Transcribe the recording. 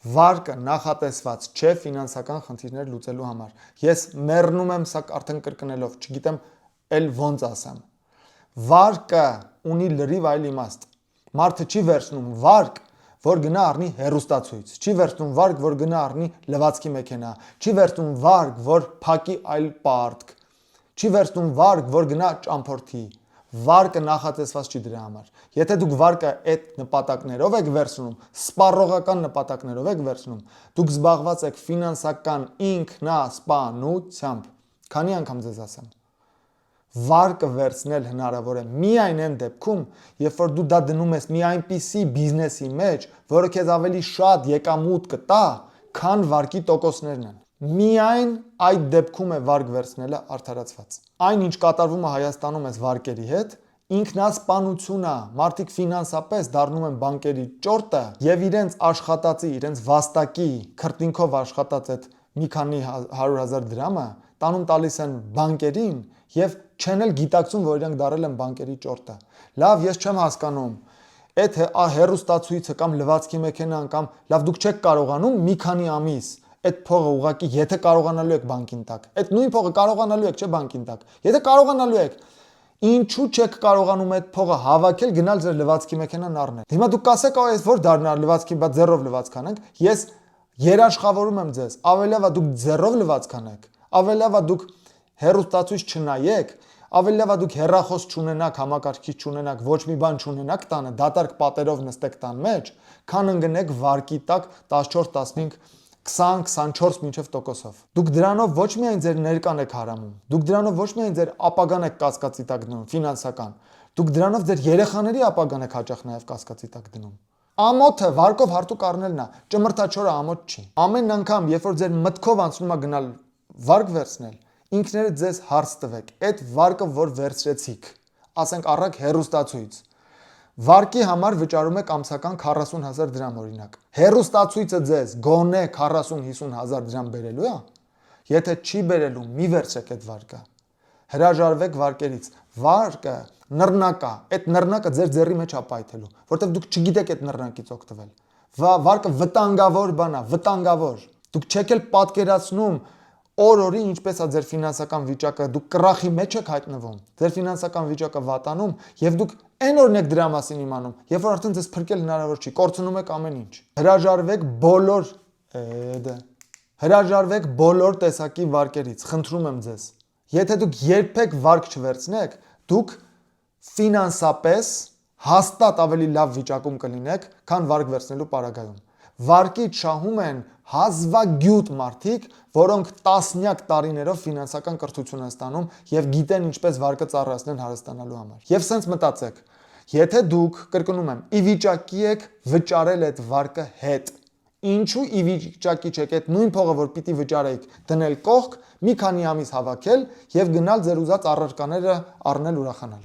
Վարկը նախատեսված չէ ֆինանսական խնդիրներ լուծելու համար։ Ես մեռնում եմ սա արդեն կրկնելով, չգիտեմ էլ ոնց ասեմ։ Վարկը ունի լրիվ այլ իմաստ։ Մարդը չի վերցնում վարկ, որ գնա առնի հեռուստացույց, չի վերցնում վարկ, որ գնա առնի լվացքի մեքենա, չի վերցնում վարկ, որ փակի այլ պարտք, չի վերցնում վարկ, որ գնա ճամփորդի։ Վարկը նախատեսված չի դրա համար։ Եթե դուք վարկը այդ նպատակներով եք վերցնում, սպառողական նպատակներով եք վերցնում, դուք զբաղված եք ֆինանսական ինքնասպանությամբ։ Քանի անգամ ձեզ ասեմ։ Վարկը վերցնել հնարավոր է միայն այն դեպքում, երբ որ դու դա դնում ես մի այնպիսի բիզնեսի մեջ, որը քեզ ավելի շատ եկամուտ կտա, քան վարկի տոկոսներն են։ Միայն այդ դեպքում է վարկ վերցնելը արդարացված։ Այն ինչ կատարվում է Հայաստանում այս վարկերի հետ, ինքնասպանություն է, մարդիկ ֆինանսապես դառնում են բանկերի ճորտը եւ իրենց աշխատածի, իրենց վաստակի քրտինքով աշխատած այդ մի քանի 100,000 դրամը տանում տալիս են բանկերին եւ չեն էլ գիտակցում, որ իրենք դարել են բանկերի ճորտը։ Լավ, ես չեմ հասկանում, այդ հեռուստացույցը կամ լվացքի մեքենան կամ լավ դուք չեք կարողանում մի քանի ամիս այդ փողը ուղղակի եթե կարողանալու եք բանկին տակ, այդ նույն փողը կարողանալու եք չէ բանկին տակ։ Եթե կարողանալու եք, ինչու չեք կարողանում այդ փողը հավաքել գնալ ձեր լվացքի մեքենան առնել։ Հիմա դուք կասեք, այս որ դառնա լվացքի, բա ձեռով լվացք անենք։ Ես երաշխավորում եմ ձեզ, ավելի լավ է դուք ձեռով լվացք անեք, ավելի լավ է դուք հեռուստացույց չնայեք, ավելի լավ է դուք հեռախոս չունենաք, համակարգիչ չունենաք, ոչ մի բան չունենաք տանը, դատարկ պատերով նստեք տան մեջ, քան ընկնեք վարկի տակ 14, 15, 20, 24 մինչև տոկոսով։ Դուք դրանով ոչ միայն ձեր ներկան եք հարամում, դուք դրանով ոչ միայն ձեր ապագան եք կասկածի տակ դնում, ֆինանսական, դուք դրանով ձեր երեխաների ապագան եք հաճախ նաև կասկածի տակ դնում։ Ամոթը վարկով հարտուկ առնելն է, ճմրթաչորը ամոթ չի։ Ամեն անգամ, երբ որ ձեր մտքով անցնում է գնալ վարկ վերցնել, ինքներդ ձեզ հարց տվեք, այդ վարկը որ վերցրեցիք, ասենք առակ հեռուստացույց, վարկի համար վճարում եք ամսական 40,000 դրամ օրինակ։ Հեռուստացույցը ձեզ գոնե 40-50,000 դրամ բերելու է։ Եթե չի բերելու, մի վերցրեք այդ վարկը։ Հրաժարվեք վարկերից։ Վարկը նռնակ է, այդ նռնակը ձեր ձեռի մեջ է պայթելու, որտեղ դուք չգիտեք այդ նռնակից օգտվել։ Վարկը վտանգավոր բան է, վտանգավոր։ Դուք չեք էլ պատկերացնում օր-օրի ինչպես է ձեր ֆինանսական վիճակը, դուք կռախի մեջ եք հայտնվում, ձեր ֆինանսական վիճակը վատանում եւ դուք այն օրն եք դրա մասին իմանում, երբ որ արդեն ձեզ փրկել հնարավոր չի, կորցնում եք ամեն ինչ։ Հրաժարվեք բոլոր տեսակի վարկերից, խնդրում եմ ձեզ։ Եթե դուք երբեք վարկ չվերցնեք, դուք ֆինանսապես հաստատ ավելի լավ վիճակում կլինեք, քան վարկ վերցնելու պարագայում։ Վարկից շահում են հազվագյուտ մարդիկ, որոնք տասնյակ տարիներով ֆինանսական կրթություն են ստանում եւ գիտեն ինչպես վարկը ծառայեցնել հարստանալու համար։ Եվ սենց մտածեք, եթե դուք, կրկնում եմ, ի վիճակի եք վճարել այդ վարկը հետ, ինչու ի վիճակի չեք այդ նույն փողը, որ պիտի վճարեիք, դնել կողք, մի քանի ամիս հավաքել եւ գնալ ձեր ուզած առարկաները առնել ուրախանալ։